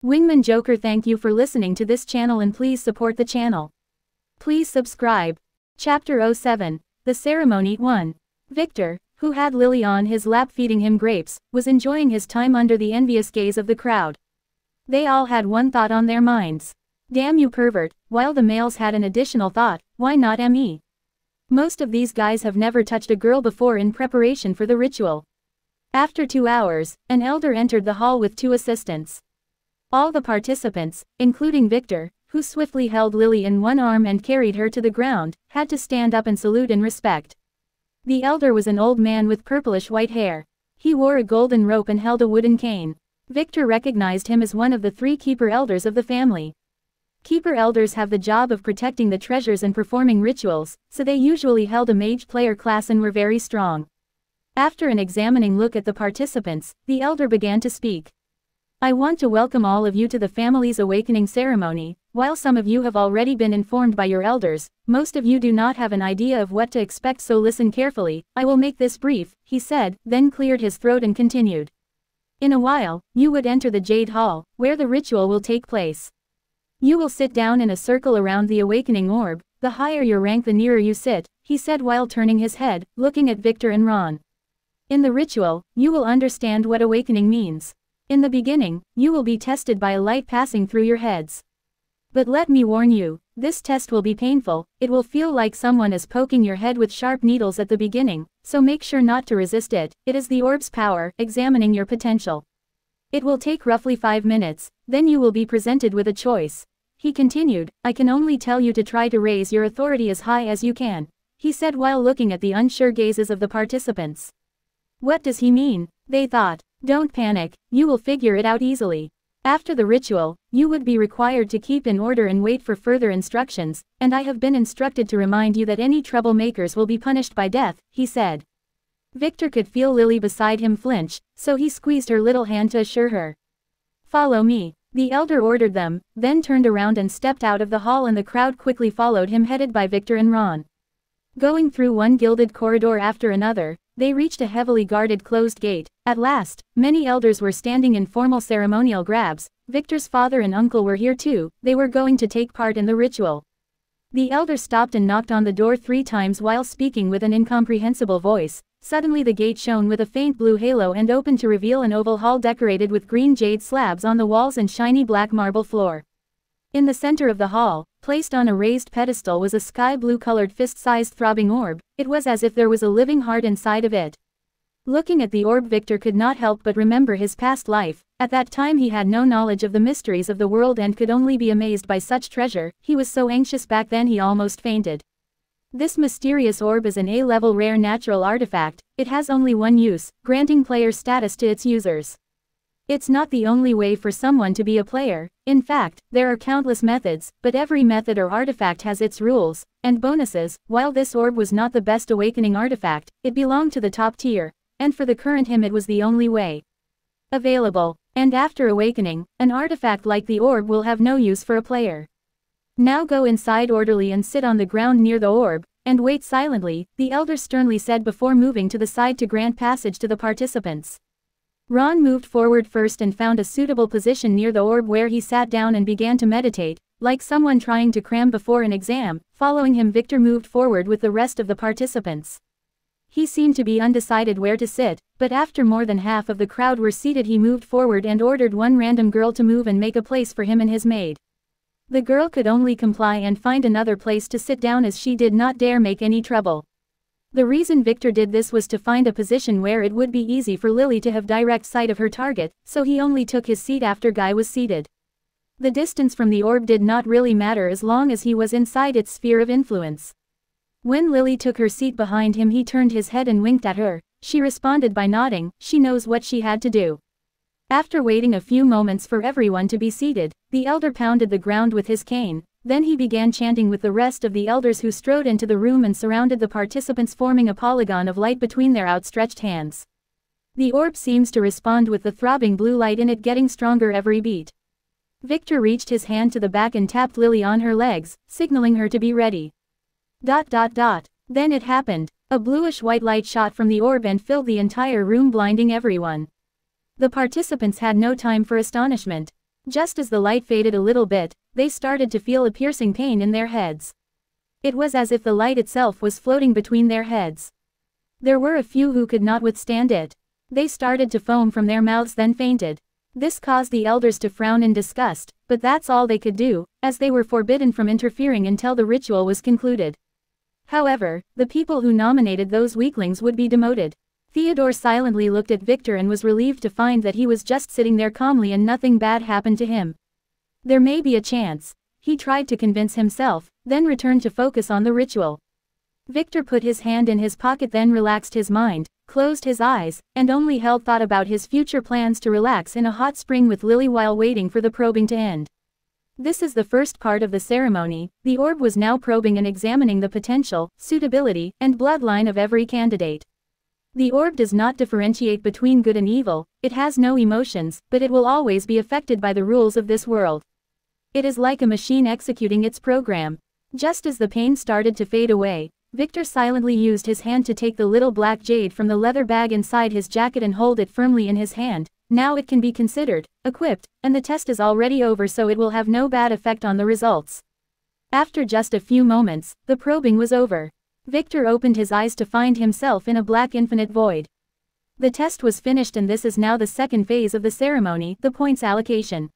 Wingman Joker, thank you for listening to this channel and please support the channel. Please subscribe. Chapter 07, The Ceremony 1. Victor, who had Lily on his lap feeding him grapes, was enjoying his time under the envious gaze of the crowd. They all had one thought on their minds. Damn you pervert, while the males had an additional thought, why not me? Most of these guys have never touched a girl before in preparation for the ritual. After 2 hours, an elder entered the hall with 2 assistants. All the participants, including Victor, who swiftly held Lily in one arm and carried her to the ground, had to stand up and salute in respect. The elder was an old man with purplish white hair. He wore a golden rope and held a wooden cane. Victor recognized him as one of the 3 keeper elders of the family. Keeper elders have the job of protecting the treasures and performing rituals, so they usually held a mage player class and were very strong. After an examining look at the participants, the elder began to speak. I want to welcome all of you to the family's awakening ceremony. While some of you have already been informed by your elders, most of you do not have an idea of what to expect, so listen carefully. I will make this brief, he said, then cleared his throat and continued. In a while, you would enter the Jade Hall, where the ritual will take place. You will sit down in a circle around the awakening orb. The higher your rank, the nearer you sit, he said while turning his head, looking at Victor and Ron. In the ritual, you will understand what awakening means. In the beginning, you will be tested by a light passing through your heads. But let me warn you, this test will be painful. It will feel like someone is poking your head with sharp needles at the beginning, so make sure not to resist it. It is the orb's power, examining your potential. It will take roughly 5 minutes, then you will be presented with a choice. He continued, I can only tell you to try to raise your authority as high as you can, he said while looking at the unsure gazes of the participants. What does he mean? They thought. Don't panic, you will figure it out easily. After the ritual, you would be required to keep in order and wait for further instructions, and I have been instructed to remind you that any troublemakers will be punished by death, he said. Victor could feel Lily beside him flinch, so he squeezed her little hand to assure her. Follow me, the elder ordered them, then turned around and stepped out of the hall, and the crowd quickly followed him, headed by Victor and Ron. Going through one gilded corridor after another, they reached a heavily guarded closed gate. At last, many elders were standing in formal ceremonial grabs. Victor's father and uncle were here too. They were going to take part in the ritual. The elder stopped and knocked on the door 3 times while speaking with an incomprehensible voice. Suddenly the gate shone with a faint blue halo and opened to reveal an oval hall decorated with green jade slabs on the walls and shiny black marble floor. In the center of the hall, placed on a raised pedestal, was a sky blue colored fist-sized throbbing orb. It was as if there was a living heart inside of it. Looking at the orb, Victor could not help but remember his past life. At that time he had no knowledge of the mysteries of the world and could only be amazed by such treasure. He was so anxious back then he almost fainted. This mysterious orb is an A-level rare natural artifact. It has only one use, granting player status to its users. It's not the only way for someone to be a player. In fact, there are countless methods, but every method or artifact has its rules and bonuses. While this orb was not the best awakening artifact, it belonged to the top tier, and for the current him it was the only way available. And after awakening, an artifact like the orb will have no use for a player. Now go inside orderly and sit on the ground near the orb, and wait silently, the elder sternly said before moving to the side to grant passage to the participants. Ron moved forward first and found a suitable position near the orb where he sat down and began to meditate, like someone trying to cram before an exam. Following him, Victor moved forward with the rest of the participants. He seemed to be undecided where to sit, but after more than half of the crowd were seated he moved forward and ordered one random girl to move and make a place for him and his maid. The girl could only comply and find another place to sit down as she did not dare make any trouble. The reason Victor did this was to find a position where it would be easy for Lily to have direct sight of her target, so he only took his seat after Guy was seated. The distance from the orb did not really matter as long as he was inside its sphere of influence. When Lily took her seat behind him he turned his head and winked at her. She responded by nodding. She knows what she had to do. After waiting a few moments for everyone to be seated, the elder pounded the ground with his cane. Then he began chanting with the rest of the elders who strode into the room and surrounded the participants, forming a polygon of light between their outstretched hands. The orb seems to respond with the throbbing blue light in it getting stronger every beat. Victor reached his hand to the back and tapped Lily on her legs, signaling her to be ready. Then it happened. A bluish-white light shot from the orb and filled the entire room, blinding everyone. The participants had no time for astonishment. Just as the light faded a little bit, they started to feel a piercing pain in their heads. It was as if the light itself was floating between their heads. There were a few who could not withstand it. They started to foam from their mouths then fainted. This caused the elders to frown in disgust, but that's all they could do, as they were forbidden from interfering until the ritual was concluded. However, the people who nominated those weaklings would be demoted. Theodore silently looked at Victor and was relieved to find that he was just sitting there calmly and nothing bad happened to him. There may be a chance. He tried to convince himself, then returned to focus on the ritual. Victor put his hand in his pocket then relaxed his mind, closed his eyes, and only held thought about his future plans to relax in a hot spring with Lily while waiting for the probing to end. This is the first part of the ceremony. The orb was now probing and examining the potential, suitability, and bloodline of every candidate. The orb does not differentiate between good and evil, it has no emotions, but it will always be affected by the rules of this world. It is like a machine executing its program. Just as the pain started to fade away, Victor silently used his hand to take the little black jade from the leather bag inside his jacket and hold it firmly in his hand. Now it can be considered equipped, and the test is already over, so it will have no bad effect on the results. After just a few moments, the probing was over. Victor opened his eyes to find himself in a black infinite void. The test was finished and this is now the second phase of the ceremony, the points allocation.